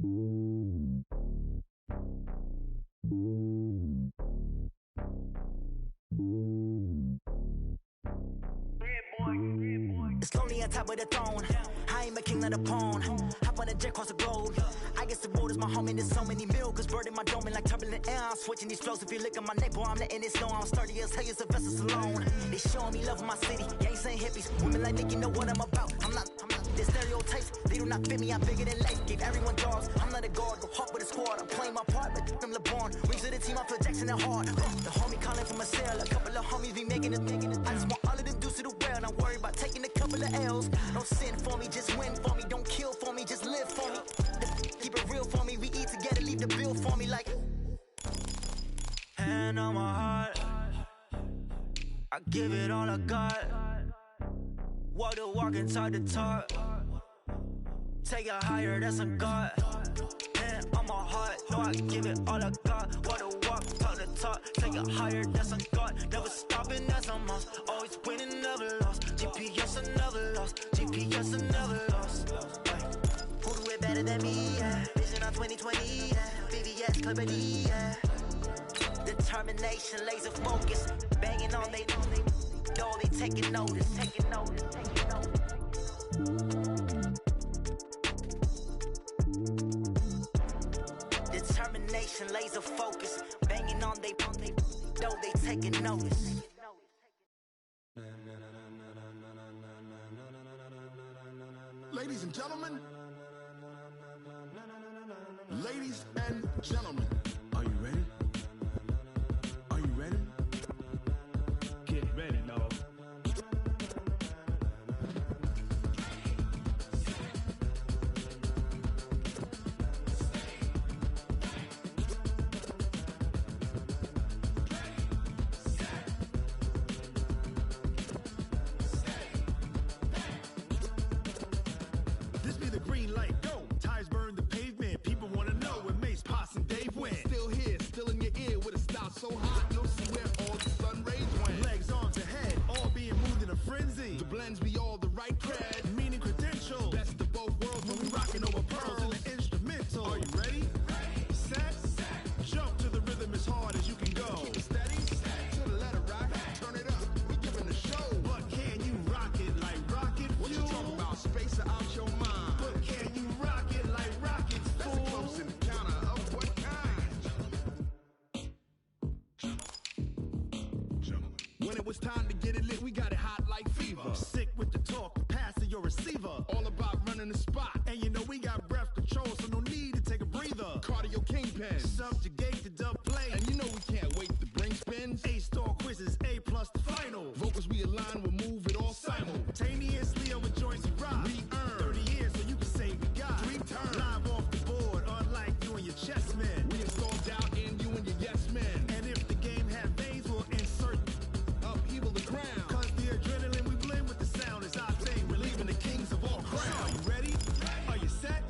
It's lonely on top of the throne. I ain't a king of the pawn. Hop on a jet across the globe. I guess the road is my home and there's so many milkers burning my dome and like turbulent air. I'm switching these flows. If you look at my neck, boy, I'm letting it slow. I'm sturdy as hell as a vessel alone. They showing me love in my city. Gang saying hippies. Women like Nick, you know what I'm about. I'm not their stereotypes. They do not fit me. I'm bigger than life. Gave everyone jobs. I'm not a guard. Go hard with a squad. I'm playing my part, but I'm LeBron. Wings of the team. I feel Jackson and hard. The homie calling from a cell. A couple of homies be making it. I just want all of them dudes to the well. Not worry about taking a couple of L's. Don't sin for me, just win for me. Don't kill for me, just live for me. Keep it real for me. We eat together, leave the bill for me like. Hand on my heart, I give it all I got. Walk the walk and talk the talk. Take it higher, that's a God. Hand on my heart, no, I give it all I got. Walk the walk, talk the talk. Take it higher, that's a God. Never stopping, that's a must. Always winning, never lost. GPS, I never lost. GPS, I never lost. Who do it better than me? Yeah. Vision on 2020. Yeah. VVS, Clarity. Yeah. Determination, laser focus. Banging on they door, they taking notice. Taking notice. Taking notice. Determination, laser focus. Banging on they door, they taking notice. Ladies and gentlemen, ladies and gentlemen, are you ready? Are you ready? Get ready, dog. This be the green light, go. Tires burn the pavement. People wanna know where Mace, Posse, and Dave went. Still here, still in your ear with a style so hot, you'll see where all the sun rays went. Legs, arms, ahead, all being moved in a frenzy. The blends be all the right cred, meaning credentials. Best of both worlds when we rocking over pearls in the instrumental. Are you ready? Set, jump to the rhythm as hard as you can go. Steady, to the letter, right? Turn it up, we giving the show. But can you rock it like rocket fuel? What you talking about? Space out your mind. But can you rock it like rockets, fool? That's a close encounter of what kind? When it was time to get it lit, we got it hot like fever. Sick with the talk, the pass to your receiver. All about running the spot. And you know we got breath control, so no need to take a breather. Cardio kingpin, subjugate the dub play. And you know we can't wait to bring spins. A-star quizzes, A+ the final. Vocals we align, we'll move it all simultaneously over joints we rock. We earn 30 years, so you can say we got 3 turns. Live off the board, unlike you and your chess men. We install doubt in you and your yes men. And if the game had veins, we'll insert upheaval the ground. Cause the adrenaline we blend with the sound is our thing. We're leaving the kings of all crowns. Are you ready? Are you set?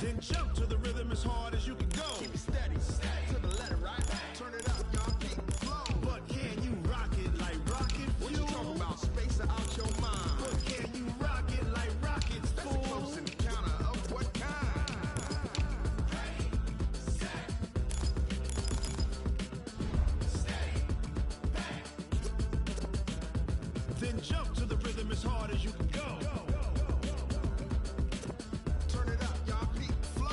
Then jump to the rhythm as hard as you can go. Keep it steady, to the letter, right? Turn it up, y'all, keep the flow. But can you rock it like rocket fuel? What you talking about? Space out your mind. But can you rock it like rockets, fool? That's a close encounter of what kind? Then jump to the rhythm as hard as you can go. Turn it up, y'all, peak flow.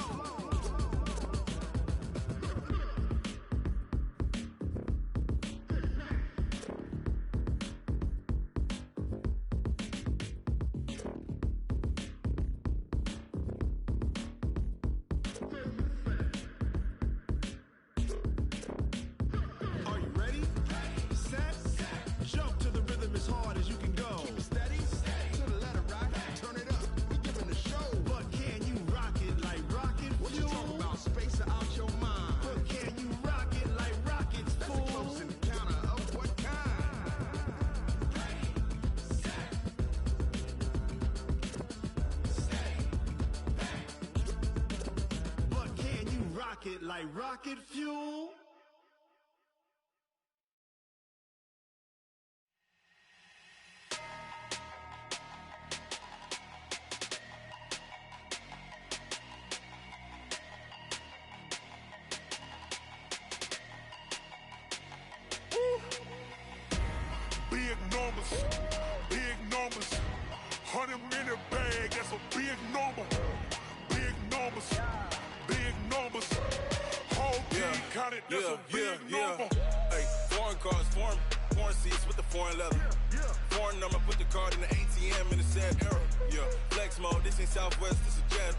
Are you ready? Set, jump to the rhythm as hard as you can go. Keep it steady, to the letter, right? Turn it up, we giving the show. But can you rock it like rocket fuel? What you talking about? Space out your mind. But can you rock it like rockets, fool? That's a close encounter of what kind? But can you rock it like rocket fuel? that's a big number. Big numbers, big numbers. Whole team counted, that's a big number. Hey, foreign cars, foreign seats with the foreign leather. Foreign number, put the card in the ATM in the sad era. Yeah, flex mode, this ain't Southwest, this is jet.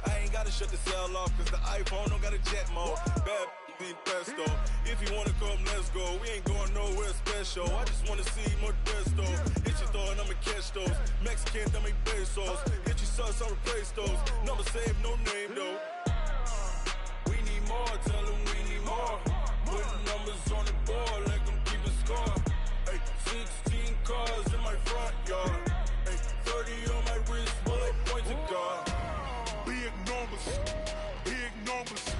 I ain't gotta shut the cell off, cause the iPhone don't got a jet mode. Bad be pesto. If you wanna come, let's go. We ain't going nowhere special. I just wanna see more desto. Hit your throw and I'ma catch those. Mexican, dame pesos. Hit your sus, I'll replace those. Number save, no name though. We need more, tell them we need more. Putting numbers on the board, let them keep a score. Hey, 16 cars in my front yard. Hey, 30 on my wrist, bullet point to God. Big numbers, big numbers.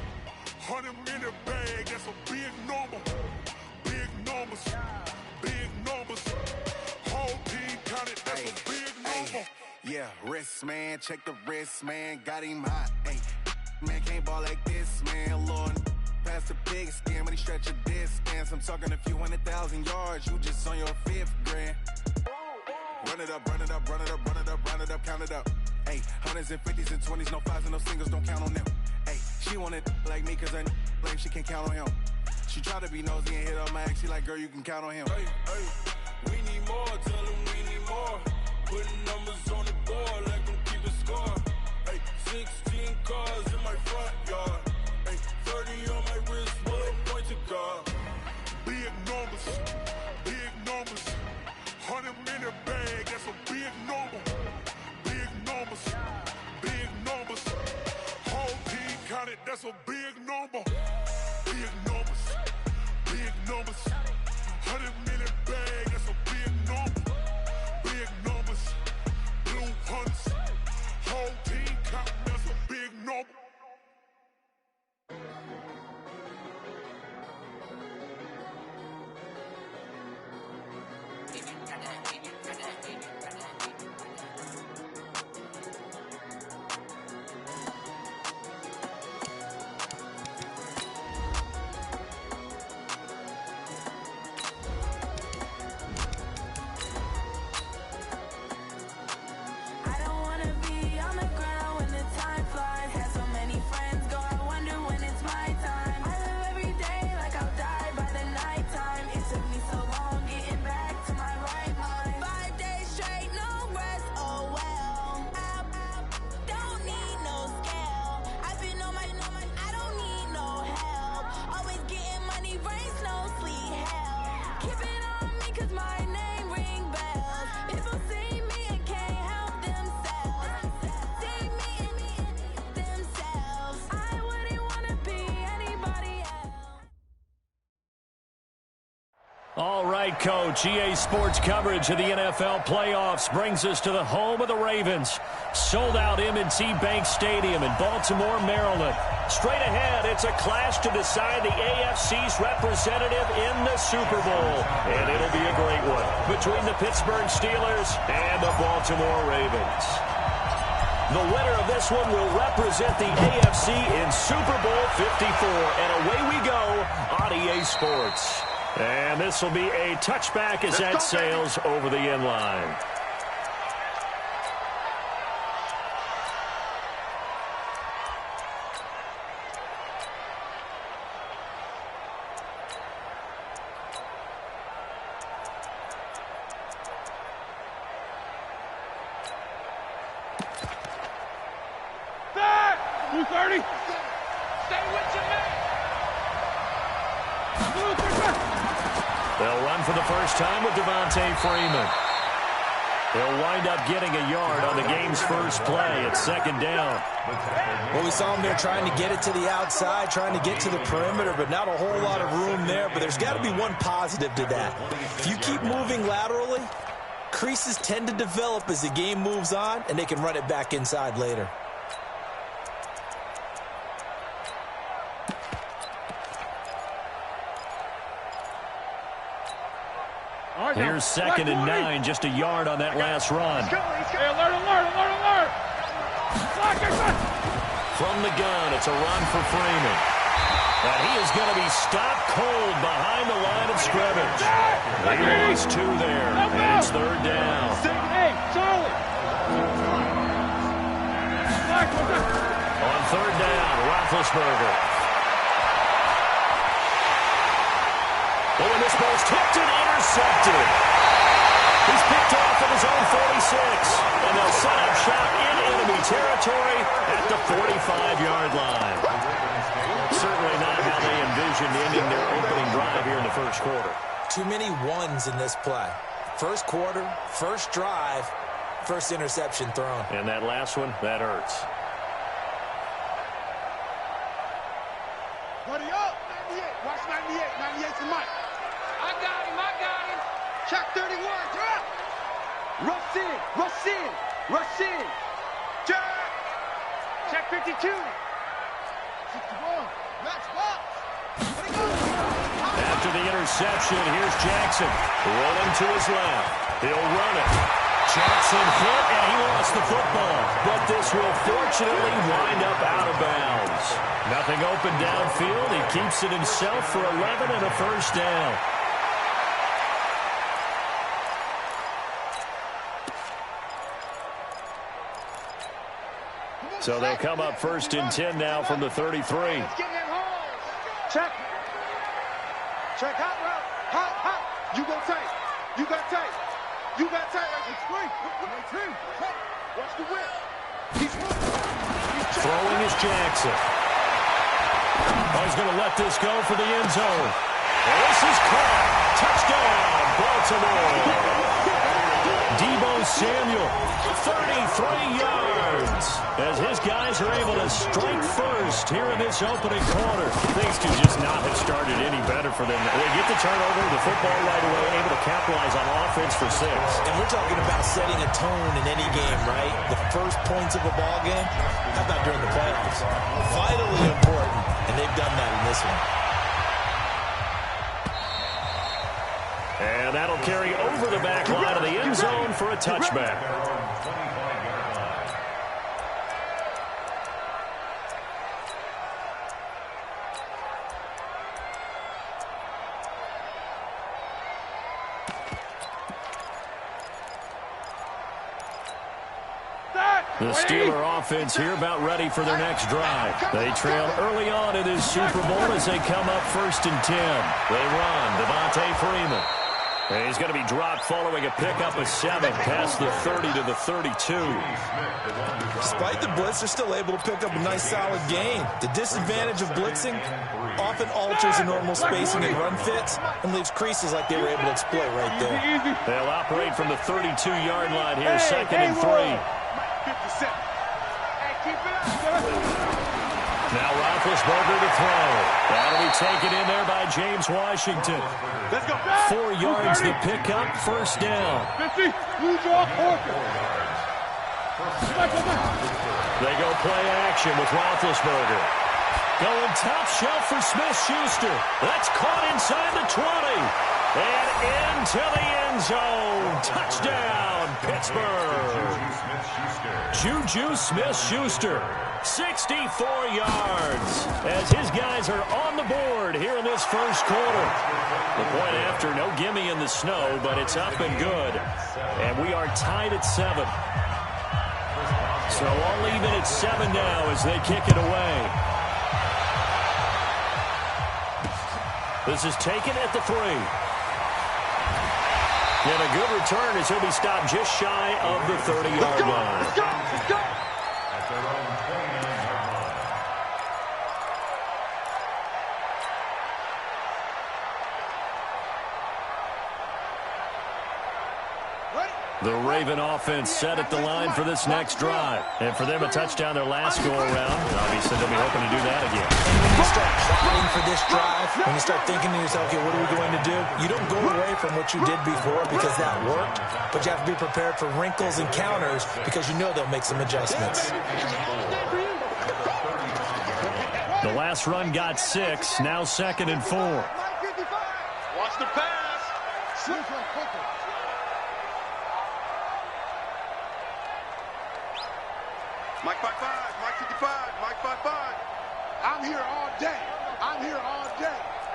100 in the bag, that's a big number. Big numbers, big numbers. Whole team counted, that's a big number. Yeah, wrist man, check the wrist man, got him hot. Ay, man can't ball like this, man. Lord, past the big skin when he stretch a distance. I'm talking a few 100,000 yards, you just on your 5th grand. Run it up, run it up, run it up, run it up, run it up, count it up. Ay, hundreds and 50s and 20s, no 5s and no singles, don't count on them. Ay, she wanted like me cause her like she can't count on him. She tried to be nosy and hit up my ex, she like, girl, you can count on him. Hey, we need more, tell them we need more. Putting numbers on the board, let them keep a score. Hey, 16 cars in my front yard. Hey, 30 on my wrist, bullet point to God. Big numbers, big numbers. 100 in the bag, that's a big number. Big numbers, big numbers. Whole team counted, that's a big number. Big numbers, big numbers. 100 in the bag, that's a big number. Big numbers, blue hunts. Whole team counting, that's a big number. All right, Coach. EA Sports coverage of the NFL playoffs brings us to the home of the Ravens. Sold-out M&T Bank Stadium in Baltimore, Maryland. Straight ahead, it's a clash to decide the AFC's representative in the Super Bowl. And it'll be a great one between the Pittsburgh Steelers and the Baltimore Ravens. The winner of this one will represent the AFC in Super Bowl 54. And away we go on EA Sports. And this will be a touchback as that sails over the end line. Back! 230. Stay with your man. They'll run for the first time with Devontae Freeman. They'll wind up getting a yard on the game's first play. It's second down. Well, we saw him there trying to get it to the outside, trying to get to the perimeter, but not a whole lot of room there. But there's got to be one positive to that. If you keep moving laterally, creases tend to develop as the game moves on, and they can run it back inside later. Here's second and 9, just a yard on that last run. Hey, alert. From the gun, it's a run for Freeman. And he is going to be stopped cold behind the line of scrimmage. He lost 2 there, and it's third down. Hey, Charlie. Roethlisberger. Oh, and this ball's tipped and intercepted. He's picked off at his own 46. And they'll set up shop in enemy territory at the 45-yard line. Certainly not how they envisioned ending their opening drive here in the first quarter. Too many ones in this play. First quarter, first drive, first interception thrown. And that last one, that hurts. Buddy up! 98. Watch 98. 98's the mic. I got him. Check 31. Drop! Rush in. Check 52. 61. Let's box. After the interception, here's Jackson. Rolling to his left. He'll run it. Jackson hit, and he lost the football. But this will fortunately wind up out of bounds. Nothing open downfield. He keeps it himself for 11 and a first down. So they'll come up first and 10 now from the 33. Check. Hot. You got tape. It's free. Watch the whip. He's throwing is Jackson. Oh, he's going to let this go for the end zone. And this is caught. Touchdown, Baltimore. Deebo Samuel, 33 yards. As his guys are able to strike first here in this opening quarter. Things could just not have started any better for them. They get the turnover, the football right away, able to capitalize on offense for 6. And we're talking about setting a tone in any game, right? The first points of a ball game, how about during the playoffs? Vitally important, and they've done that in this one. And that'll carry over the back line of the end zone for a touchback. The Steeler offense here about ready for their next drive. They trail early on in this Super Bowl as they come up first and 10. They run. Devontae Freeman. And he's going to be dropped following a pickup of 7 past the 30 to the 32. Despite the blitz, they're still able to pick up a nice solid gain. The disadvantage of blitzing often alters the normal spacing and run fits and leaves creases like they were able to exploit right there. They'll operate from the 32-yard line here, second and 3. Now Roethlisberger to throw. That'll be taken in there by James Washington. 4 yards the pickup, first down. They go play action with Roethlisberger. Going top shelf for Smith-Schuster. That's caught inside the 20. And into the end zone. Touchdown, Pittsburgh. Juju Smith-Schuster. 64 yards as his guys are on the board here in this first quarter. The point after, no gimme in the snow, but it's up and good. And we are tied at 7. So all even at 7 now as they kick it away. This is taken at the 3. And a good return as he'll be stopped just shy of the 30-yard line. Let's go. The Raven offense set at the line for this next drive. And for them, a touchdown their last go-around. Obviously, they'll be hoping to do that again. When you start plotting for this drive, when you start thinking to yourself, okay, what are we going to do? You don't go away from what you did before because that worked, but you have to be prepared for wrinkles and counters because you know they'll make some adjustments. The last run got 6, now second and 4. Watch the pass. Mike 55, Mike 55, Mike 55. I'm here all day.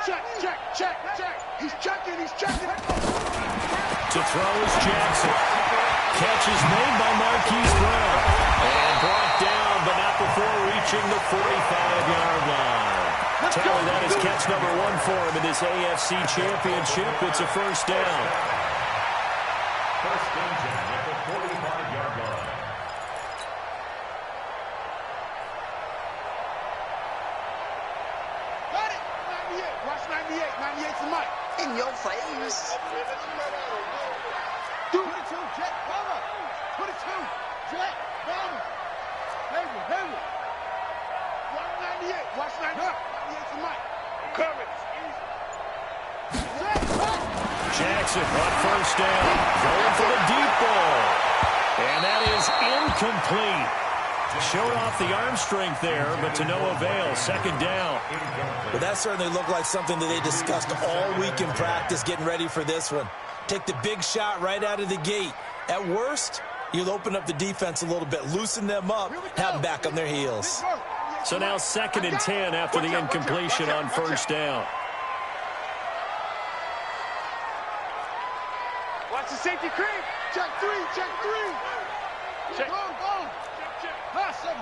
Check. He's checking. To throw is Jackson. Catch is made by Marquise Brown. And brought down, but not before reaching the 45-yard That's number 1 for him in this AFC Championship. It's a first down. First and 10 at the 45-yard line. Got it! 98. Watch 98. 98's the mic. In your face. 22, Jet, Bama. 22, Jet, Bama. Hayward. 198. Watch 98. 98's the mic. Coverage. Jackson on first down, going for the deep ball. And that is incomplete. Showed off the arm strength there, but to no avail. Second down. But that certainly looked like something that they discussed all week in practice, getting ready for this one. Take the big shot right out of the gate. At worst, you'll open up the defense a little bit, loosen them up, have them back on their heels. So now 2nd and 10 after the incompletion on first down. Watch the safety creep. Check 3. Check. Go. Hustle.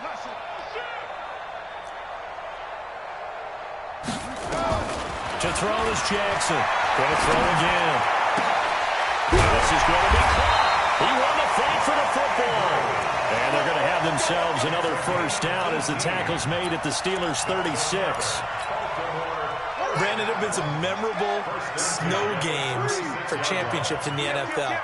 To throw is Jackson. Going to throw again. This is going to be caught. He won the fight for the football. And they're going to have themselves another first down as the tackle's made at the Steelers' 36. Brandon, there have been some memorable snow games for championships in the NFL.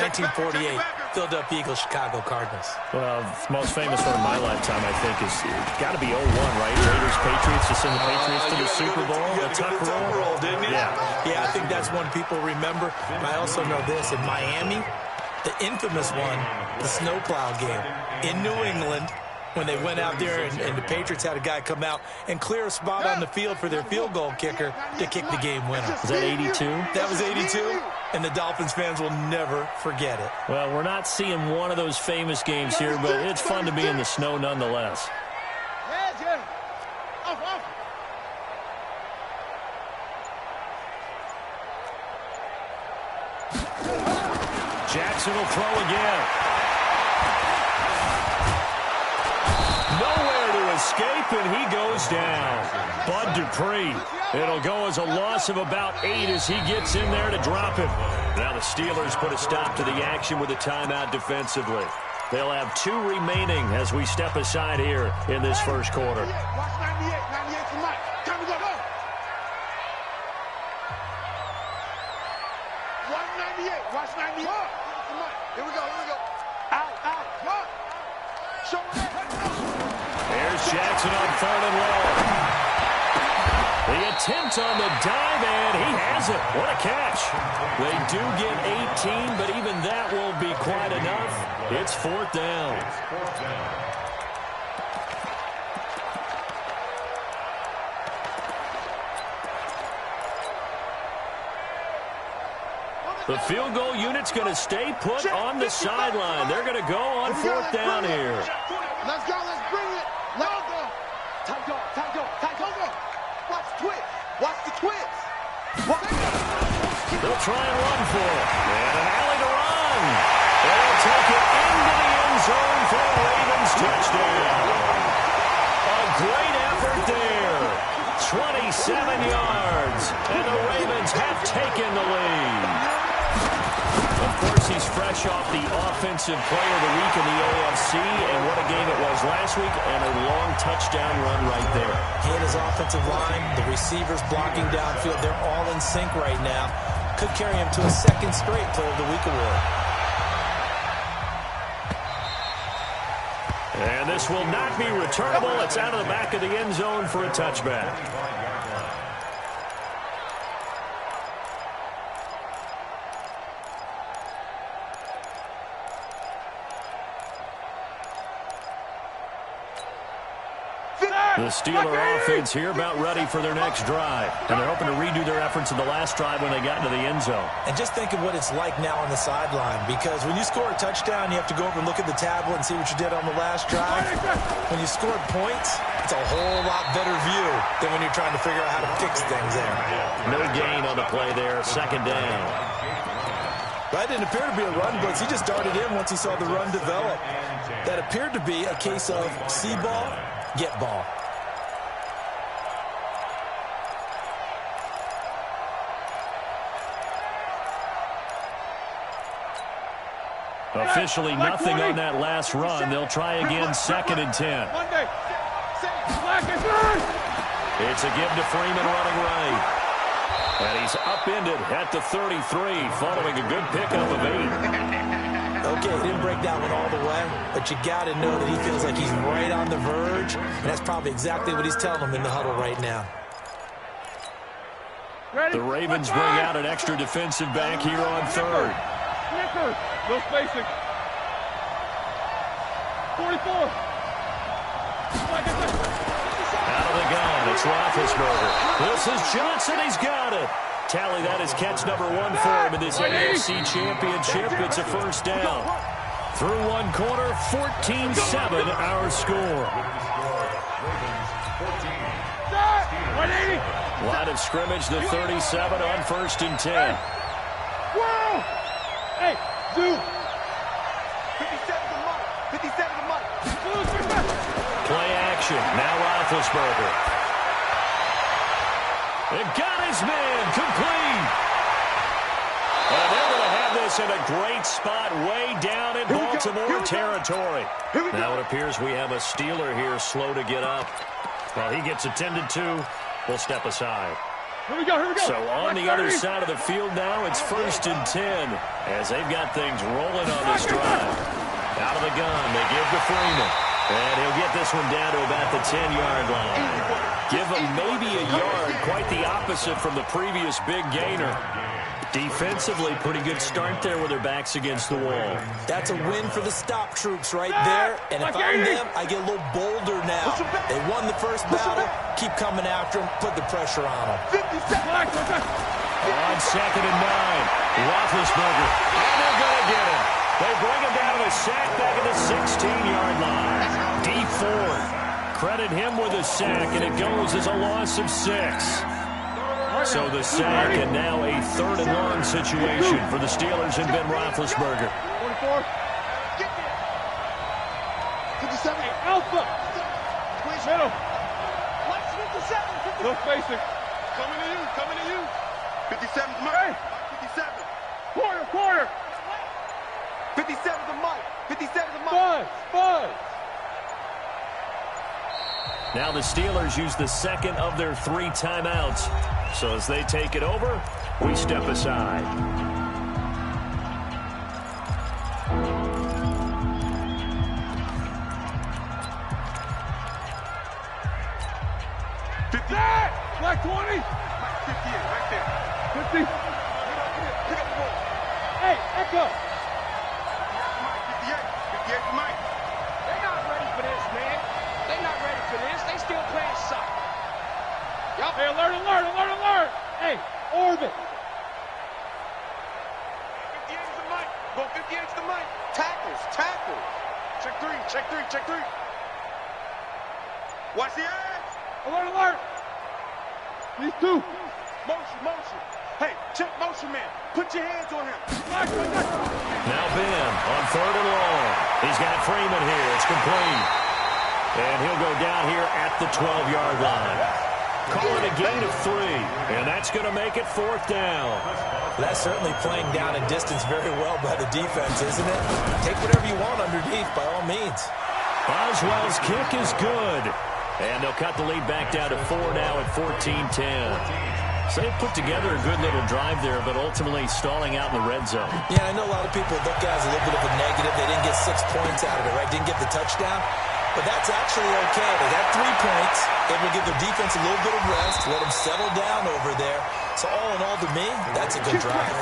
1948, Philadelphia Eagles, Chicago Cardinals. Well, the most famous one in my lifetime, I think, is got to be 01, right? Raiders, Patriots, to send the Patriots to the Super Bowl. The tuck roll, didn't you? Yeah, I think that's one people remember. I also know this. In Miami, the infamous one, the snowplow game in New England, when they went out there and the Patriots had a guy come out and clear a spot on the field for their field goal kicker to kick the game winner. Was that 82? That was 82, and the Dolphins fans will never forget it. Well, we're not seeing one of those famous games here, but it's fun to be in the snow nonetheless. Jackson will throw again. Nowhere to escape, and he goes down. Bud Dupree. It'll go as a loss of about 8 as he gets in there to drop him. Now the Steelers put a stop to the action with a timeout defensively. They'll have 2 remaining as we step aside here in this first quarter. Watch 98. 98's the mic. Time to go. 198. Watch 98. Here we go. Out. Look. Show it. There's Jackson on 3rd and long. The attempt on the dive, and he has it. What a catch. They do get 18, but even that won't be quite enough. It's 4th down. The field goal unit's going to stay put on the sideline. They're going to go on 4th down here. Let's go. Let's bring it. Let's go. Time go. Watch the twist. They'll try and run for it. And an alley to run. They'll take it into the end zone for a Ravens touchdown. A great effort there. 27 yards. And the Ravens have taken the lead. Of course, he's fresh off the Offensive Player of the Week in the AFC, and what a game it was last week, and a long touchdown run right there. He and his offensive line, the receivers blocking downfield, they're all in sync right now. Could carry him to a 2nd straight Player of the Week award. And this will not be returnable. It's out of the back of the end zone for a touchback. The Steeler offense here about ready for their next drive. And they're hoping to redo their efforts in the last drive when they got into the end zone. And just think of what it's like now on the sideline, because when you score a touchdown, you have to go over and look at the tablet and see what you did on the last drive. When you scored points, it's a whole lot better view than when you're trying to figure out how to fix things there. No gain on the play there. 2nd down. That didn't appear to be a run blitz. He just darted in once he saw the run develop. That appeared to be a case of see ball, get ball. Officially nothing on that last run. They'll try again, 2nd and 10. It's a give to Freeman running right. And he's upended at the 33 following a good pickup of 8. Okay, he didn't break that one all the way, but you got to know that he feels like he's right on the verge, and that's probably exactly what he's telling him in the huddle right now. The Ravens bring out an extra defensive back here on 3rd. No spacing. 44. Out of the gun, it's Roethlisberger. This is Johnson, he's got it. Tally, that is catch number 1 for him in this AFC Championship. It's a first down. Through 1 quarter, 14-7 our score. Line of scrimmage, the 37 on 1st and 10. Whoa! Hey, dude. 57 to Mike. 57 to Mike. Play action. Now Roethlisberger. It got his man complete. And they're going to have this in a great spot way down in Baltimore territory. Now it appears we have a Steeler here slow to get up. While he gets attended to, we'll step aside. Here we go. So on the other side of the field now, it's 1st and 10 as they've got things rolling on this drive. Out of the gun, they give to Freeman. And he'll get this one down to about the 10-yard line. Give him maybe a yard, quite the opposite from the previous big gainer. Defensively, pretty good start there with their backs against the wall. That's a win for the stop troops right there. And if I'm them, I get a little bolder now. They won the first battle. Keep coming after them. Put the pressure on them. On 2nd and 9, Roethlisberger. And they're going to get him. They bring him down to a sack back at the 16-yard line. D Ford. Credit him with a sack, and it goes as a loss of 6. So the sack, and now a 3rd and long situation for the Steelers and Ben Roethlisberger. 44. 57. Alpha. Middle. No spacing. Coming to you. 57 to Mike. 57. Quarter. 57 to Mike. 57 to Mike. Buzz. Now the Steelers use the 2nd of their 3 timeouts. So as they take it over, we step aside. Black 20. 58, right there. 50. Pick up the ball. Hey, Echo. 58 to Mike. They're not ready for this, man. They're not ready for this. They still playing soccer. Yup. Hey, alert. Hey, orbit. 58 to the Mike. Go 58 to the Mike. Tackles. Check three. Watch the edge. Alert. These 2. Motion. Hey, check motion, man. Put your hands on him. Now Ben on 3rd and long. He's got Freeman here. It's complete. And he'll go down here at the 12-yard line. Call it a gain of 3, and that's going to make it 4th down. That's certainly playing down a distance very well by the defense, isn't it? Take whatever you want underneath, by all means. Boswell's kick is good. And they'll cut the lead back down to 4 now at 14-10. So they put together a good little drive there, but ultimately stalling out in the red zone. Yeah, I know a lot of people look at it as a little bit of a negative. They didn't get 6 points out of it, right? Didn't get the touchdown. But that's actually okay. They got 3 points. It will give their defense a little bit of rest, let them settle down over there. So all in all, to me, that's a good drive.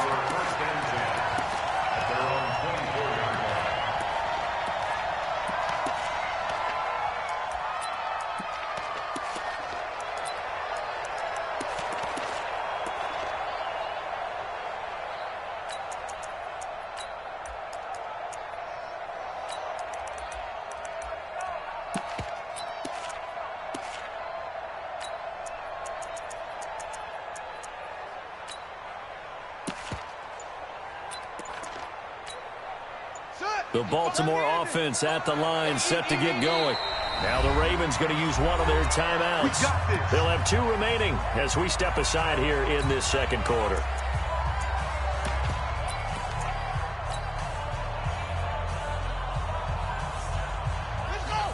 The Baltimore offense at the line, set to get going. Now the Ravens going to use one of their timeouts. They'll have 2 remaining as we step aside here in this 2nd quarter.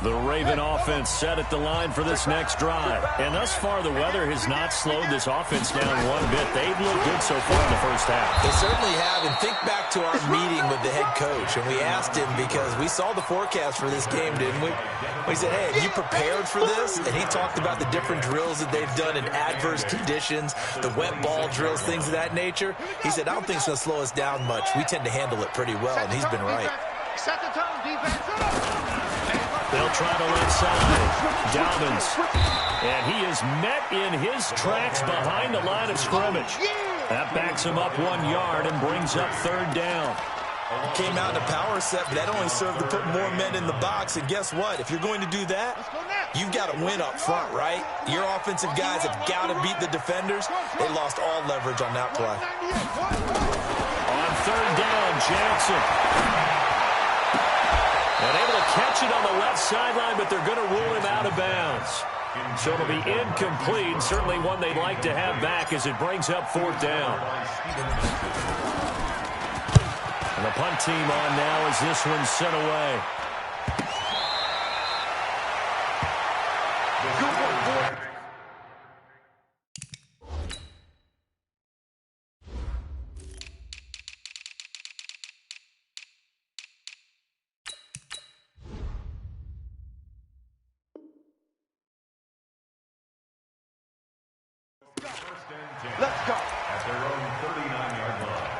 The Raven offense set at the line for this next drive. And thus far, the weather has not slowed this offense down one bit. They've looked good so far in the first half. They certainly have. And think back to our meeting with the head coach. And we asked him because we saw the forecast for this game, didn't we? We said, hey, have you prepared for this? And he talked about the different drills that they've done in adverse conditions, the wet ball drills, things of that nature. He said, I don't think it's going to slow us down much. We tend to handle it pretty well, and he's been right. Set the tone, defense. They'll try the left side. Dobbins. And he is met in his tracks behind the line of scrimmage. That backs him up 1 yard and brings up third down. Came out in a power set, but that only served to put more men in the box. And guess what? If you're going to do that, you've got to win up front, right? Your offensive guys have got to beat the defenders. They lost all leverage on that play. On third down, Jackson. And able to catch it on the left sideline, but they're going to rule him out of bounds. So it'll be incomplete. Certainly one they'd like to have back as it brings up fourth down. And the punt team on now as this one's sent away. Let's go. At their own 39-yard line.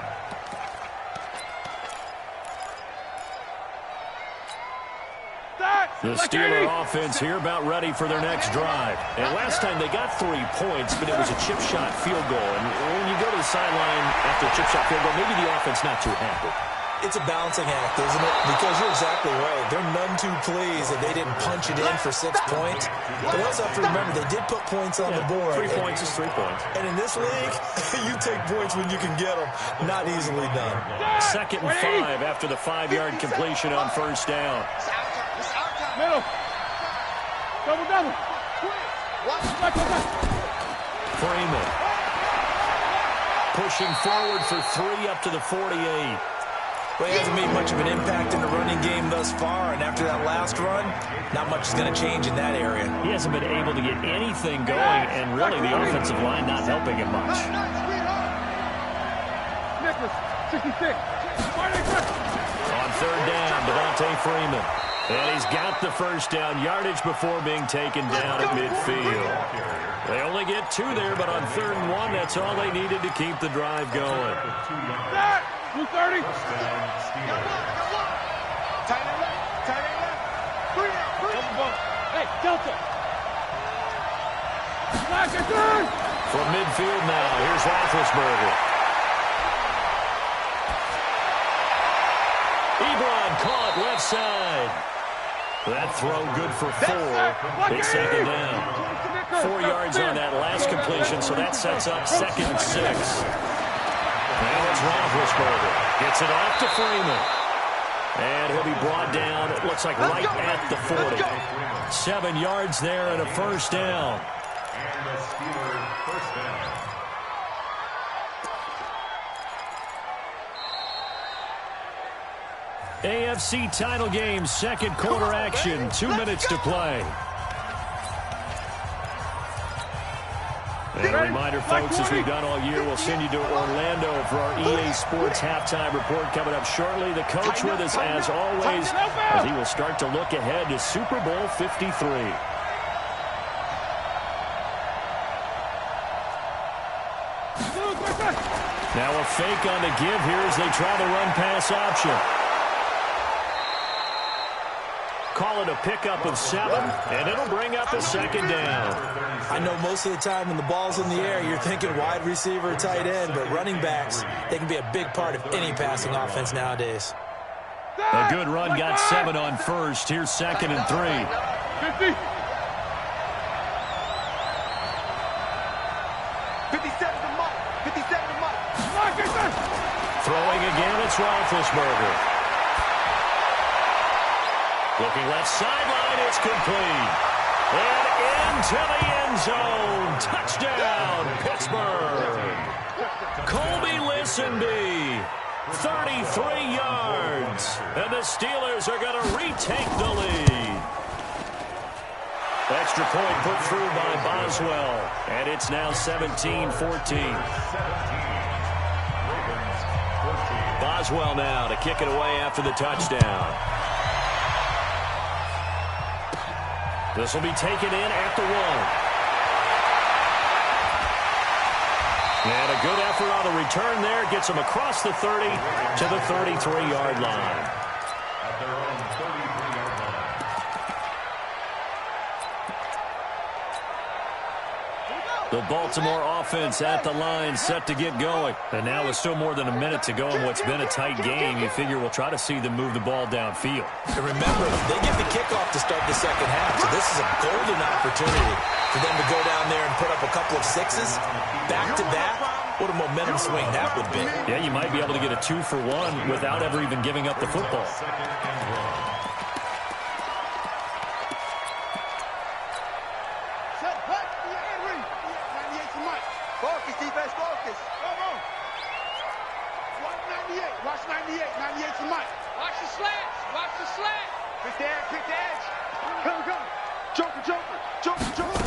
The Steeler offense here about ready for their next drive. And last time they got 3 points, but it was a chip shot field goal. And when you go to the sideline after a chip shot field goal, maybe the offense not too happy. It's a balancing act, isn't it? Because you're exactly right. They're none too pleased that they didn't punch it in for 6 points. But they also have to remember they did put points on the board. 3 points is 3 points. And in this league, you take points when you can get them. Not easily done. 2nd and 5 after the 5-yard completion on first down. Middle. Double. Freeman. Pushing forward for 3 up to the 48. Well, he hasn't made much of an impact in the running game thus far, and after that last run, not much is going to change in that area. He hasn't been able to get anything going, and really the offensive line not helping him much. Nicholas, 66. On third down, Devontae Freeman. And he's got the first down yardage before being taken down at midfield. They only get 2 there, but on 3rd and 1, that's all they needed to keep the drive going. 230. Hey, Delta. From midfield now, here's Roethlisberger. Ebron caught left side. That throw good for 4. It's 2nd down. 4 yards on that last completion, so that sets up 2nd and 6. Now it's Roethlisberger. Gets it off to Freeman. And he'll be brought down, it looks like right at the 40. 7 yards there and a first down. And the Steelers first down. AFC title game, 2nd quarter action. 2 minutes to play. And a reminder, folks, as we've done all year, we'll send you to Orlando for our EA Sports halftime report coming up shortly. The coach with us, as always, as he will start to look ahead to Super Bowl 53. Now a fake on the give here as they try the run-pass option. Call it a pickup of 7, and it'll bring up a 2nd down. I know most of the time when the ball's in the air, you're thinking wide receiver, tight end, but running backs, they can be a big part of any passing offense nowadays. A good run got 7 on first. Here's 2nd and 3. 50. 57 to Mike. 57 to Mike. Throwing again, it's Roethlisberger. Looking left sideline, it's complete. And into the end zone. Touchdown, Pittsburgh. Colby Listenby, 33 yards. And the Steelers are going to retake the lead. extra point put through by Boswell. And it's now 17-14. Boswell now to kick it away after the touchdown. This will be taken in at the 1. And a good effort on the return there. Gets him across the 30 to the 33-yard line. At their own 33-yard line. The Baltimore offense at the line, set to get going. And now with still more than a minute to go in what's been a tight game, you figure we'll try to see them move the ball downfield. And remember, they get the kickoff to start the second half, so this is a golden opportunity for them to go down there and put up a couple of sixes. Back-to-back, what a momentum swing that would be. Yeah, you might be able to get a 2-for-1 without ever even giving up the football. Focus, defense, focus. Come on. Watch 98. Watch 98. 98 to Mike. Watch the slants. Watch the slant. Pick the edge. Pick the edge. Come, come. Joker, joker. Joker, joker.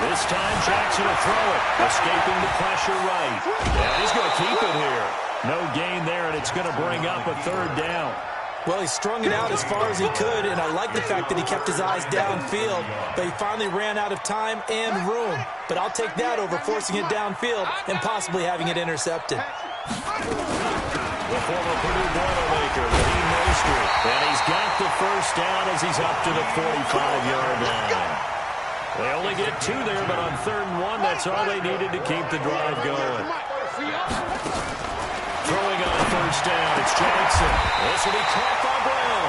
This time Jackson will throw it. Escaping the pressure right. Yeah, he's going to keep it here. No gain there, and it's going to bring up a 3rd down. Well, he strung it out as far as he could, and I like the fact that he kept his eyes downfield, but he finally ran out of time and room. But I'll take that over forcing it downfield and possibly having it intercepted. The former Purdue Boilermaker, Raheem Mostert, and he's got the 1st down as he's up to the 45-yard line. They only get 2 there, but on 3rd and 1, that's all they needed to keep the drive going. Throwing on 1st down, it's Jackson. This will be caught by Brown.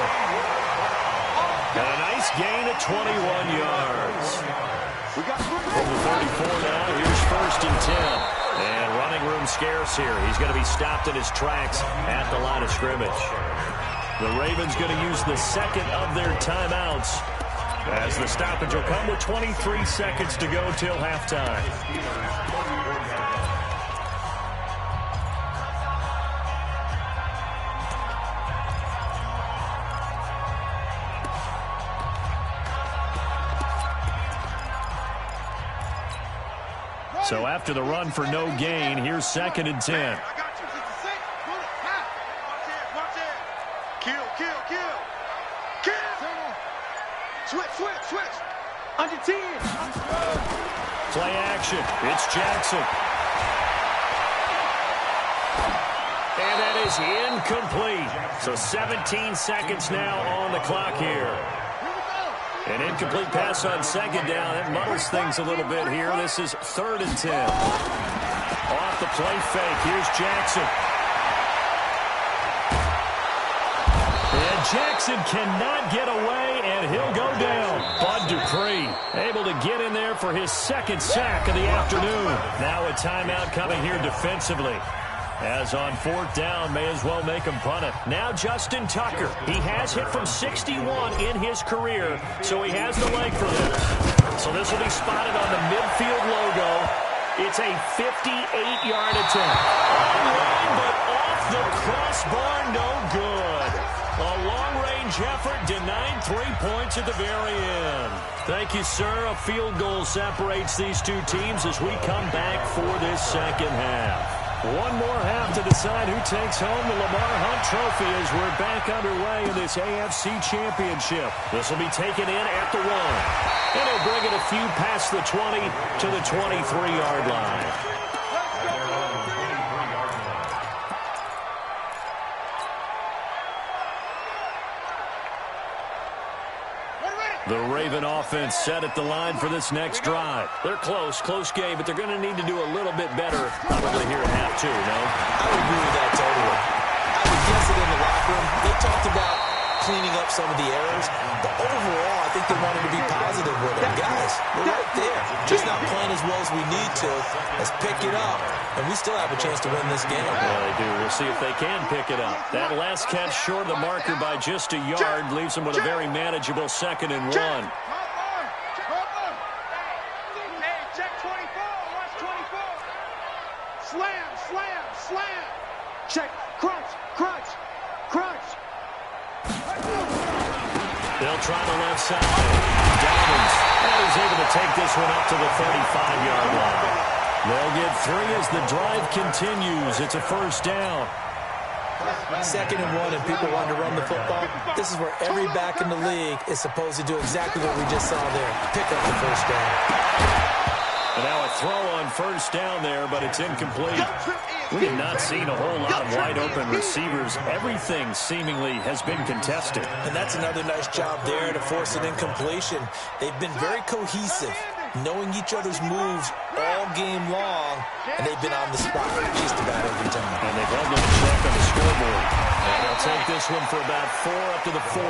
And a nice gain of 21 yards. From the 34 now, here's 1st and 10. And running room scarce here. He's going to be stopped in his tracks at the line of scrimmage. The Ravens going to use the 2nd of their timeouts, as the stoppage will come with 23 seconds to go till halftime. So after the run for no gain, here's 2nd and 10. I got you. 66. Put it. Pass. Watch it. Kill, kill, kill. Kill. Switch. Under 10. Play action. It's Jackson. And that is incomplete. So 17 seconds now on the clock here. An incomplete pass on 2nd down. That muddles things a little bit here. This is 3rd and 10. Off the play fake. Here's Jackson. And Jackson cannot get away, and he'll go down. Bud Dupree able to get in there for his 2nd sack of the afternoon. Now a timeout coming here defensively. As on 4th down, may as well make him punt it. Now Justin Tucker. He has hit from 61 in his career, so he has the leg for this. So this will be spotted on the midfield logo. It's a 58-yard attempt. Online, but off the crossbar, no good. A long-range effort denied 3 points at the very end. Thank you, sir. A field goal separates these two teams as we come back for this 2nd half. One more half to decide who takes home the Lamar Hunt Trophy as we're back underway in this AFC Championship. This will be taken in at the 1. And he'll bring it a few past the 20 to the 23-yard line. The Raven offense set at the line for this next drive. They're close game, but they're going to need to do a little bit better probably here at half 2, no? I would agree with that totally. I would guess it in the locker room. They talked about cleaning up some of the errors, but overall, I think they wanted to be positive with them. Guys, we're right there. Just not playing as well as we need to. Let's pick it up, and we still have a chance to win this game. Yeah, they do. We'll see if they can pick it up. That last catch short of the marker by just a yard leaves them with a very manageable 2nd and 1. Hey, check 24. Watch 24. Slam. Check. Crunch. They'll try the left side. Dolphins. And he's able to take this one up to the 35-yard line. They'll get 3 as the drive continues. It's a first down. 2nd and 1, and people want to run the football. This is where every back in the league is supposed to do exactly what we just saw there. Pick up the first down. And now a throw on first down there, but it's incomplete. We have not seen a whole lot of wide-open receivers. Everything seemingly has been contested. And that's another nice job there to force an incompletion. They've been very cohesive, knowing each other's moves all game long, and they've been on the spot just about every time. And they've held them in check on the scoreboard. And they'll take this one for about 4 up to the 40.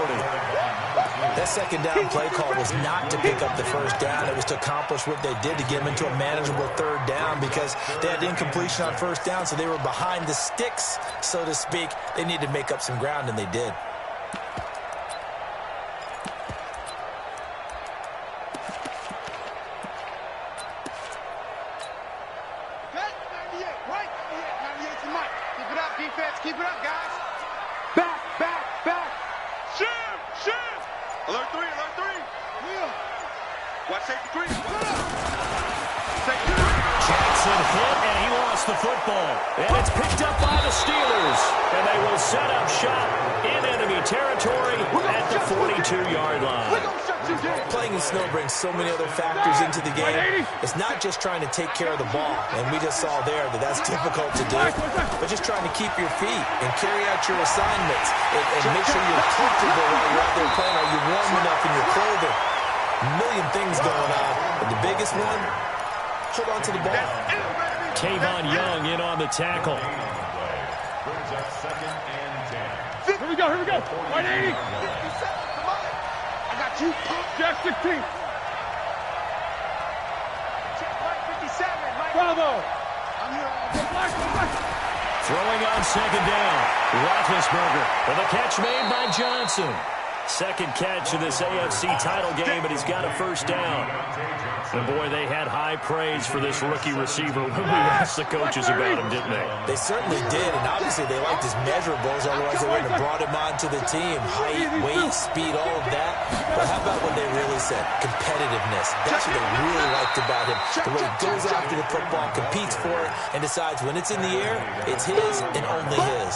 That second down play call was not to pick up the first down. It was to accomplish what they did to get them into a manageable third down because they had incompletion on first down, so they were behind the sticks, so to speak. They needed to make up some ground, and they did. Keep it up, guys. Back, back, back. Shift. Alert 3. Yeah. Watch safety 3. Jackson hit, and he lost the football. And it's picked up by the Steelers. And they will set up shop in enemy territory at the 42-yard line. Playing in snow brings so many other factors into the game. It's not just trying to take care of the ball, and we just saw there that that's difficult to do, but just trying to keep your feet and carry out your assignments and make sure you're comfortable while you're out there playing. Are you warm enough in your clothing? A million things going on, but the biggest one, hold on to the ball. Tavon Young in on the tackle. Here we go. Right 80. I got you. Jack 16. Check Mike 57. Mike. Bravo. I'm here. Throwing on second down. Roethlisberger with a catch made by Johnson. Second catch of this AFC title game, and he's got a first down. And boy, they had high praise for this rookie receiver when we asked the coaches about him, didn't they? They certainly did, and obviously they liked his measurables, otherwise they wouldn't have brought him onto the team. Height, weight, speed, all of that. But how about what they really said? Competitiveness. That's what they really liked about him. The way he goes after the football, competes for it, and decides when it's in the air, it's his and only his.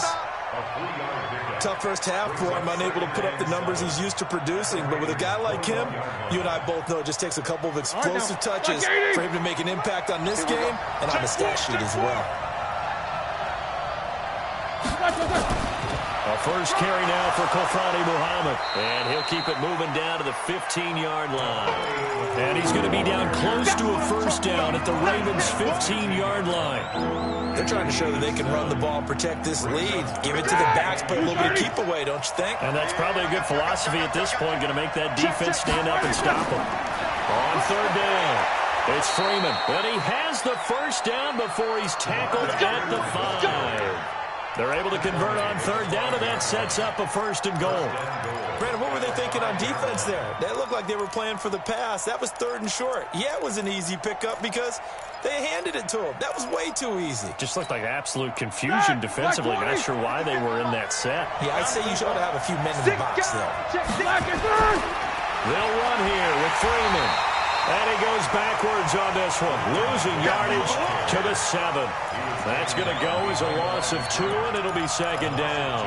Tough first half for him, unable to put up the numbers he's used to producing. But with a guy like him, you and I both know it just takes a couple of explosive touches for him to make an impact on this game and on the stat sheet as well. A first carry now for Kofani Muhammad. And he'll keep it moving down to the 15-yard line. And he's going to be down close to a first down at the Ravens' 15-yard line. They're trying to show that they can run the ball, protect this lead, give it to the backs, put a little bit of keep away, don't you think? And that's probably a good philosophy at this point, going to make that defense stand up and stop them. On third down, it's Freeman. And he has the first down before he's tackled at the 5. They're able to convert on third down, and that sets up a first and goal. Brandon, what were they thinking on defense there? That looked like they were playing for the pass. That was third and short. Yeah, it was an easy pickup because they handed it to him. That was way too easy. Just looked like absolute confusion defensively. Not sure why they were in that set. Yeah, I'd say you should have a few men in the box there. They'll run here with Freeman. And he goes backwards on this one, losing yardage to the 7. That's going to go as a loss of 2, and it'll be second down.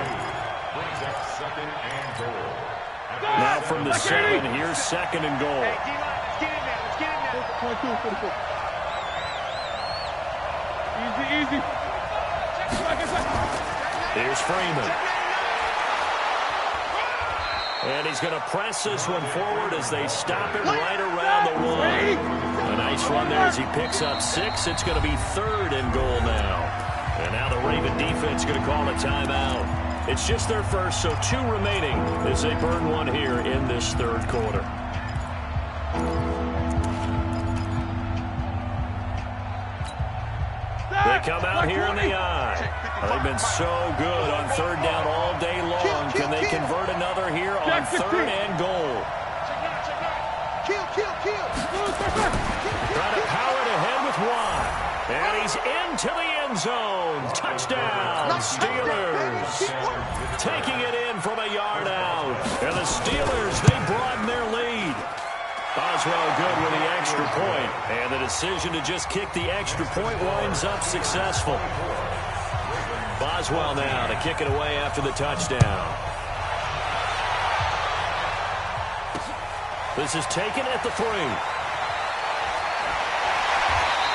Now from the 7, here's second and goal. Let's get in there. Easy. Here's Freeman. And he's going to press this one forward as they stop it right around the 1. A nice run there as he picks up 6. It's going to be third and goal now. And now the Raven defense going to call a timeout. It's just their first, so 2 remaining as they burn one here in this third quarter. They come out here in the eye. They've been so good on third down all day long. Can they convert another here on third and goal? Kill. Trying to power it ahead with 1. And he's into the end zone. Touchdown, Steelers. Taking it in from a yard out. And the Steelers, they broaden their lead. Boswell good with the extra point, and the decision to just kick the extra point winds up successful. Boswell now to kick it away after the touchdown. This is taken at the 3.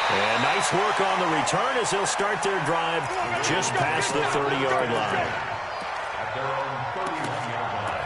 And nice work on the return as they'll start their drive just past the 30-yard line. At their own 31-yard line.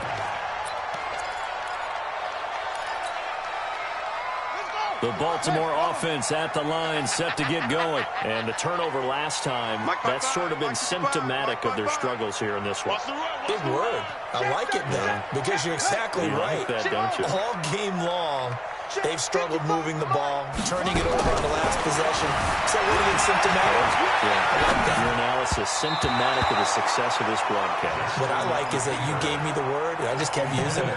The Baltimore offense at the line, set to get going. And the turnover last time, that's sort of been symptomatic of their struggles here in this one. Big word. I like it, man, because you're exactly right. Like that, don't you? All game long, they've struggled moving the ball, turning it over on the last possession. Is that really symptomatic? Yeah, I like that. Your analysis, symptomatic of the success of this broadcast. What I like is that you gave me the word, and I just kept using it.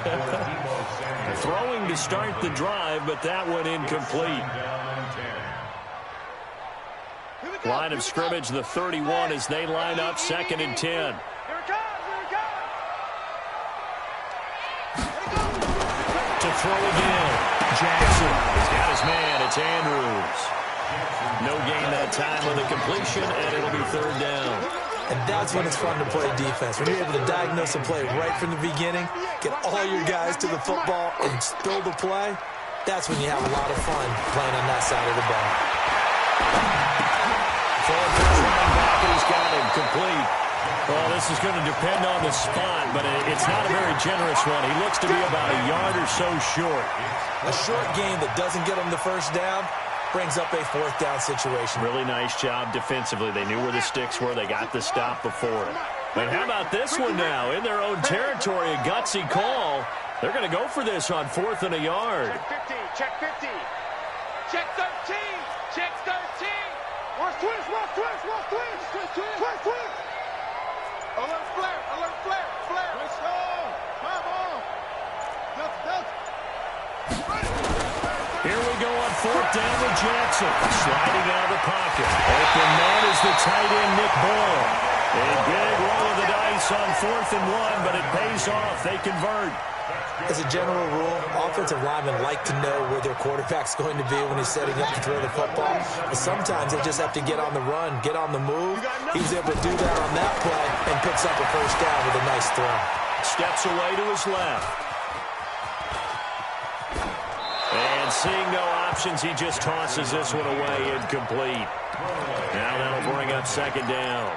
Throwing to start the drive, but that one incomplete. Line of scrimmage, the 31, as they line up 2nd and 10. To throw again. Jackson has got his man. It's Andrews. No gain that time on the completion, and it'll be 3rd down. And that's when it's fun to play defense. When you're able to diagnose a play right from the beginning, get all your guys to the football, and spill the play, that's when you have a lot of fun playing on that side of the ball. Throwing for his running back, and he's got him complete. Well, this is going to depend on the spot, but it's not a very generous one. He looks to be about a yard or so short. A short game that doesn't get him the 1st down brings up a 4th down situation. Really nice job defensively. They knew where the sticks were. They got the stop before it. And how about this one now? In their own territory, a gutsy call. They're going to go for this on 4th and a yard. Check 50. Check 13. Check 13. Watch twist. Alert flare. Let's go. Come on. Here we go on 4th down with Jackson. Sliding out of the pocket. Open man is the tight end, Nick Boyle. A big roll of the dice on 4th and 1, but it pays off. They convert. As a general rule, offensive linemen like to know where their quarterback's going to be when he's setting up to throw the football. But sometimes they just have to get on the run, get on the move. He's able to do that on that play and picks up a 1st down with a nice throw. Steps away to his left. And seeing no options, he just tosses this one away incomplete. Now that'll bring up 2nd down.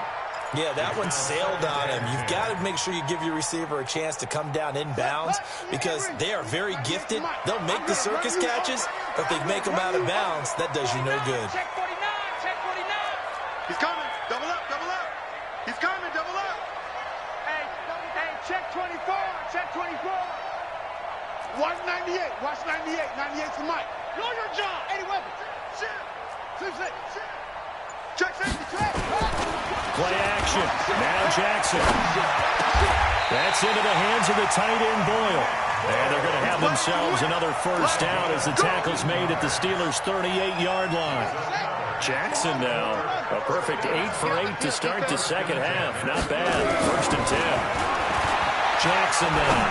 Yeah, that one sailed on him. You've got to make sure you give your receiver a chance to come down inbounds because they are very gifted. They'll make the circus catches, but if they make them out of bounds, that does you no good. Check 49. He's coming. Double up. He's coming. Double up. Hey, check 24. Watch 98. 98's the mic. Know your job. 80 weapons. Shit. Check safety. Play action. Now Jackson. That's into the hands of the tight end, Boyle. And they're going to have themselves another 1st down as the tackle's made at the Steelers' 38-yard line. Jackson now, a perfect 8 for 8 to start the 2nd half. Not bad. 1st and 10. Jackson now.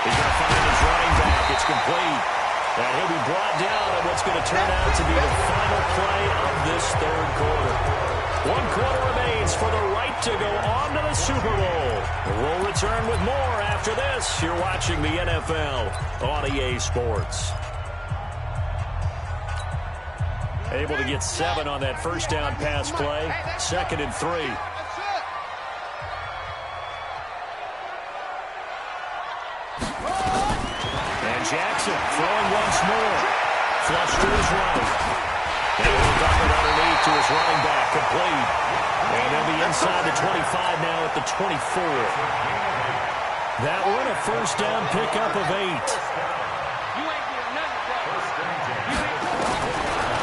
He's going to find his running back. It's complete. And he'll be brought down on what's going to turn out to be the final play of this 3rd quarter. 1 quarter remains for the right to go on to the Super Bowl. We'll return with more after this. You're watching the NFL on EA Sports. Able to get 7 on that 1st down pass play. 2nd and 3. And Jackson throwing once more. Flush to his right. And he'll dump it underneath to his running back, complete. And they'll be inside the 25 now at the 24. That one a 1st down pickup of 8.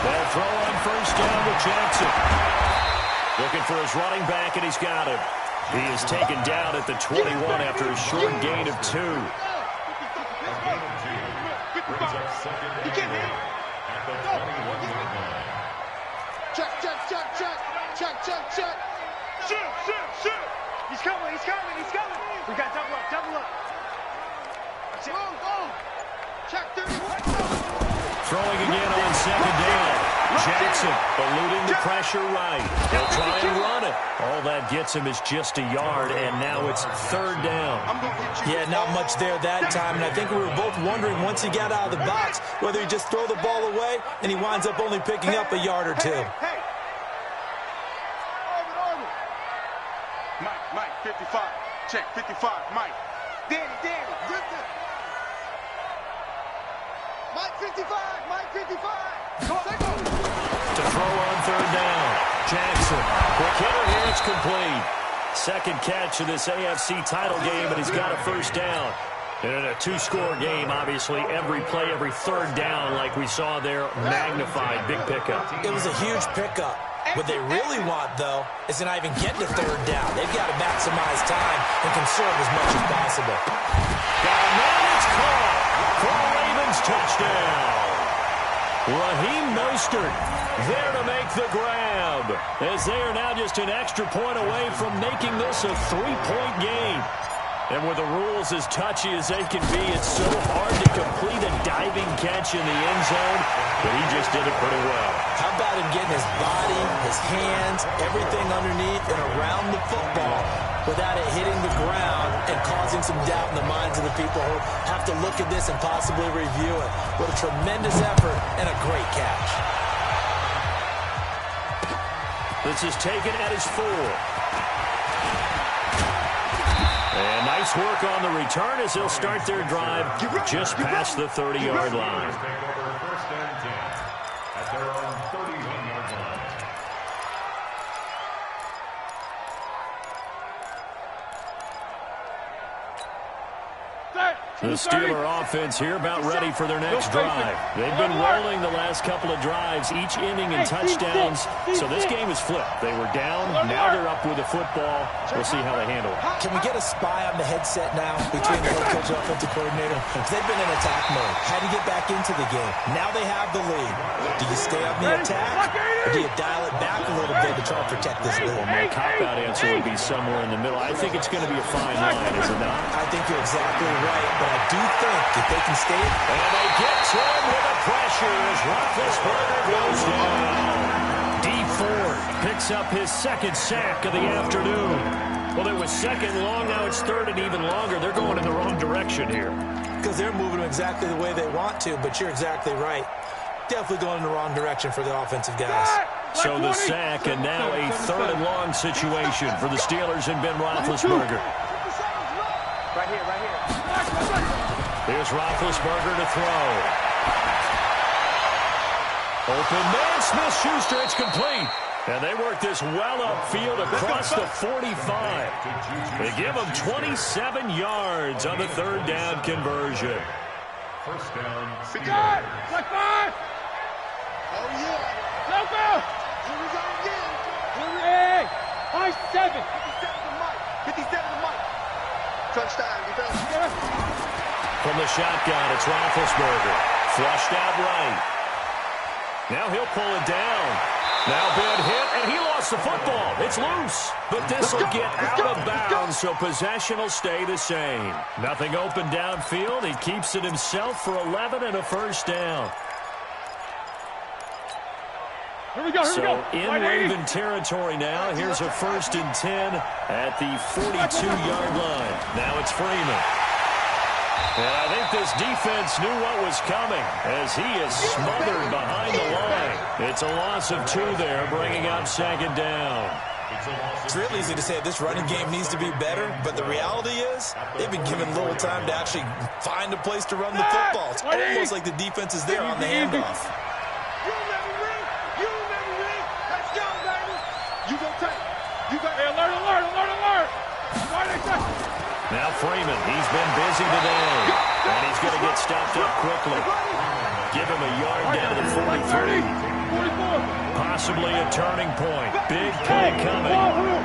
They'll throw on 1st down with Jackson. Looking for his running back, and he's got him. He is taken down at the 21 after a short gain of 2. Check. Shoot. He's coming. We got double up. Throwing again on second down. Jackson eluding the pressure right. He'll try and run it. All that gets him is just a yard, and now it's third down. Yeah, not much there that time, and I think we were both wondering once he got out of the box whether he just throw the ball away, and he winds up only picking up a yard or two. Mike, 55. Check, 55, Mike. Danny. Mike 55, Mike 55. To throw on third down. Jackson. Quick hitter here. It's complete. Second catch of this AFC title game, and he's got a first down. And in a two-score game, obviously, every play, every third down, like we saw there, magnified. Big pickup. It was a huge pickup. What they really want, though, is to not even get to third down. They've got to maximize time and conserve as much as possible. Got a man, it's caught for a Ravens touchdown. Raheem Mostert there to make the grab, as they are now just an extra point away from making this a three-point game. And with the rules as touchy as they can be, it's so hard to complete a diving catch in the end zone, but he just did it pretty well. How about him getting his body, his hands, everything underneath and around the football without it hitting the ground and causing some doubt in the minds of the people who have to look at this and possibly review it. What a tremendous effort and a great catch. This is taken at his 4. And nice work on the return as they'll start their drive just past the 30-yard line. First and 10 at their own 31-yard line. The Steeler offense here about ready for their next drive. They've been rolling the last couple of drives, each inning in touchdowns. So this game is flipped. They were down, now they're up with the football. We'll see how they handle it. Can we get a spy on the headset now between the head coach and offensive coordinator? Because they've been in attack mode. Had to get back into the game. Now they have the lead. Do you stay on the attack, or do you dial it back a little bit to try and protect this lead? Well, my cop-out answer would be somewhere in the middle. I think it's going to be a fine line, is it not? I think you're exactly right, but I do think if they can stay... And they get to him with the pressure as Roethlisberger goes down. Dee Ford picks up his second sack of the afternoon. Well, it was second long, now it's third and even longer. They're going in the wrong direction here. Because they're moving exactly the way they want to, but you're exactly right. Definitely going in the wrong direction for the offensive guys. So the sack, and now a third and long situation for the Steelers and Ben Roethlisberger. Right here. Here's Roethlisberger to throw. Open man, Smith-Schuster, it's complete. And they work this well upfield across the 45. They give them 27 yards on the third down conversion. First down. Good! Like 5! Oh, yeah. Go! Here we go again. Hey! 57! 57 to Mike. Touchdown, defense. From the shotgun, it's Roethlisberger. Flushed out right. Now he'll pull it down. Now Ben hit, and he lost the football. It's loose, but this will get out of bounds, so possession will stay the same. Nothing open downfield. He keeps it himself for 11 and a first down. Here we go. So in Raven territory now. Here's a 1st and 10 at the 42-yard line. Now it's Freeman. And I think this defense knew what was coming as he is smothered behind the line. It's a loss of 2 there, bringing up second down. It's real easy to say this running game needs to be better, but the reality is they've been given little time to actually find a place to run the football. It's almost like the defense is there on the handoff. Let's go, baby. You go take. You go. Hey, alert! Now Freeman, he's been busy today, and he's going to get stopped up quickly. Give him a yard down to 43. Possibly a turning point. Big play coming.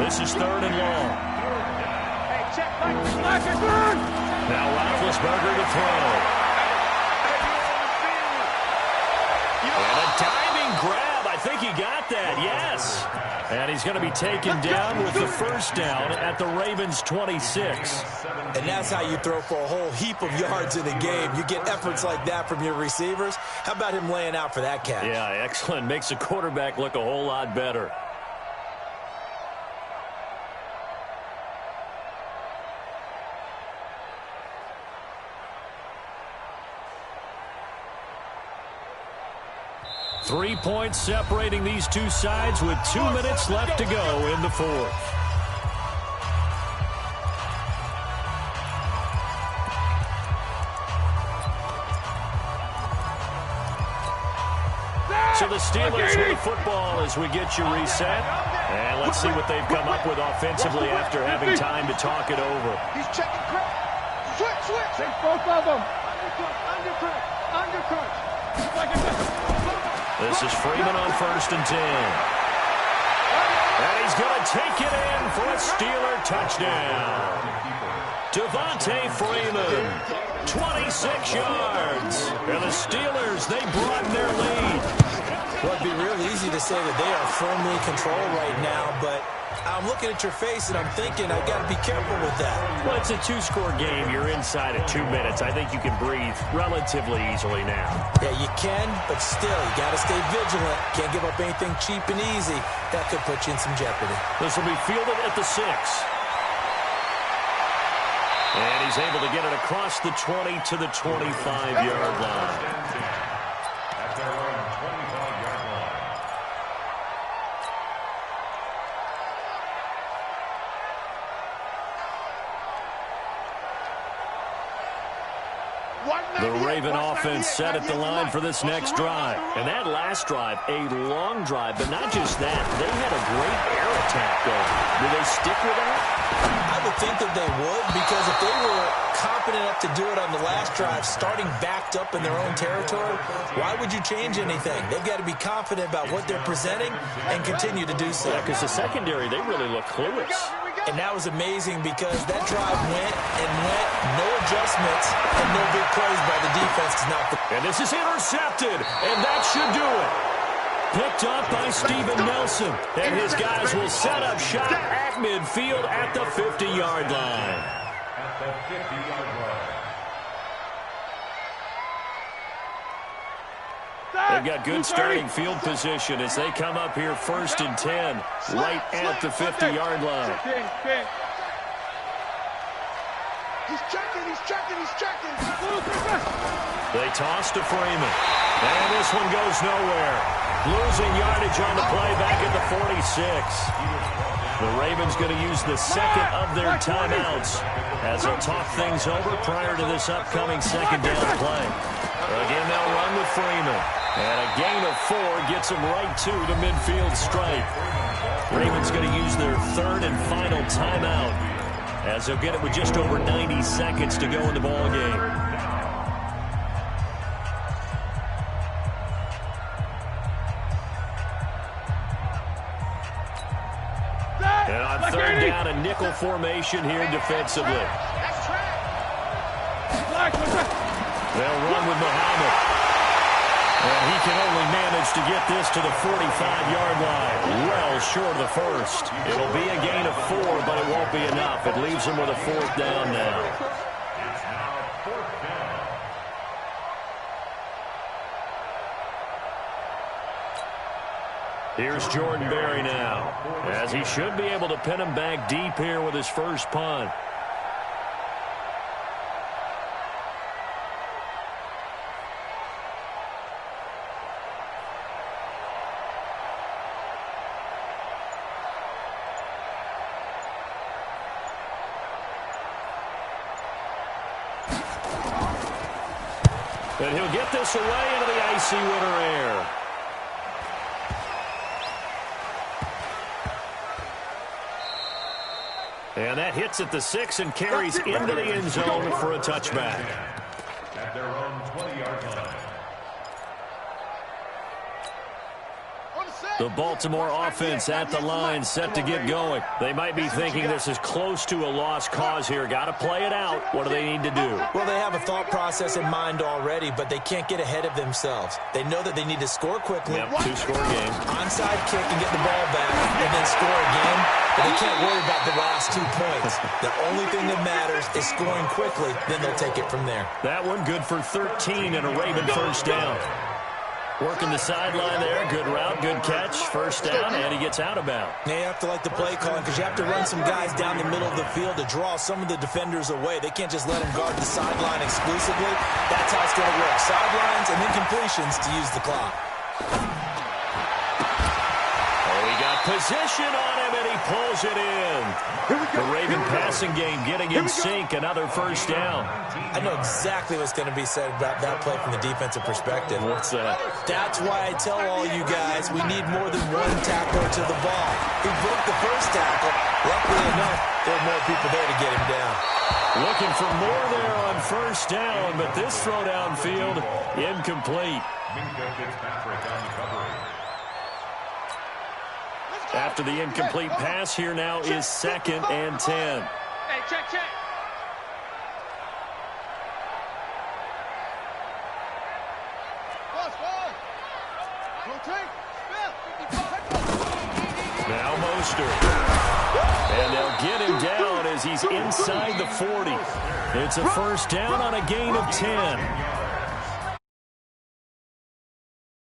This is third and long. Now Roethlisberger to throw. And a diving grab. I think he got that, yes. And he's going to be taken down with the first down at the Ravens' 26. And that's how you throw for a whole heap of yards in a game. You get efforts like that from your receivers. How about him laying out for that catch? Yeah, excellent. Makes the quarterback look a whole lot better. Three points separating these two sides with 2 minutes left to go in the fourth. So the Steelers with the football as we get you reset. And let's see what they've come up with offensively after having time to talk it over. He's checking crap. Switch. Take both of them. Undercut. This is Freeman on 1st and 10. And he's going to take it in for a Steeler touchdown. Devontae Freeman, 26 yards. And the Steelers, they broaden their lead. Well, it'd be real easy to say that they are firmly controlled right now, but I'm looking at your face and I'm thinking I've got to be careful with that. Well, it's a two-score game. You're inside of 2 minutes. I think you can breathe relatively easily now. Yeah, you can, but still, you got to stay vigilant. Can't give up anything cheap and easy. That could put you in some jeopardy. This will be fielded at the 6. And he's able to get it across the 20 to the 25-yard line. At their own 25-yard line. The Raven offense set at the line for this next drive. And that last drive, a long drive, but not just that. They had a great air attack going. Will they stick with that? I would think that they would, because if they were confident enough to do it on the last drive, starting backed up in their own territory, why would you change anything? They've got to be confident about what they're presenting and continue to do so. Yeah, because the secondary, they really look clueless. And that was amazing because that drive went and went, no adjustments, and no big plays by the defense. And this is intercepted, and that should do it. Picked up by Steven Nelson, and his guys will set up shop at midfield at the 50-yard line. At the 50-yard line. They've got good starting field position as they come up here 1st and 10, right at the 50-yard line. He's checking. They toss to Freeman, and this one goes nowhere. Losing yardage on the play back at the 46. The Ravens going to use the second of their timeouts as they'll talk things over prior to this upcoming second down play. Again, they'll run with Freeman. And a gain of 4 gets them right to the midfield stripe. Ravens going to use their third and final timeout as they'll get it with just over 90 seconds to go in the ball game. And on 3rd down, a nickel formation here defensively. They'll run with Muhammad. And he can only manage to get this to the 45-yard line. Well short of the first. It'll be a gain of 4, but it won't be enough. It leaves him with a 4th down now. It's now 4th down. Here's Jordan Berry now, as he should be able to pin him back deep here with his first punt. And he'll get this away into the icy winter air. And that hits at the 6 and carries into the end zone for a touchback. At their own 20-yard line. The Baltimore offense at the line, set to get going. They might be thinking this is close to a lost cause here. Got to play it out. What do they need to do? Well, they have a the thought process in mind already, but they can't get ahead of themselves. They know that they need to score quickly. Yep, two-score game. Onside kick and get the ball back, and then score again. But they can't worry about the last 2 points. The only thing that matters is scoring quickly, then they'll take it from there. That one good for 13 and a Raven first down. Working the sideline there. Good route, good catch. First down, and he gets out of bounds. Now you have to like the play calling because you have to run some guys down the middle of the field to draw some of the defenders away. They can't just let them guard the sideline exclusively. That's how it's going to work. Sidelines and then completions to use the clock. Oh, he got position on him, and he pulls it in. The Raven passing game getting in sync. Another first down. I know exactly what's going to be said about that play from the defensive perspective. What's that? That's why I tell all you guys we need more than one tackler to the ball. He broke the first tackle. Luckily enough, there were more people there to get him down. Looking for more there on first down, but this throw downfield incomplete. After the incomplete pass, here now is 2nd and 10. Hey, check. Now Mostert. And they'll get him down as he's inside the 40. It's a first down on a gain of 10.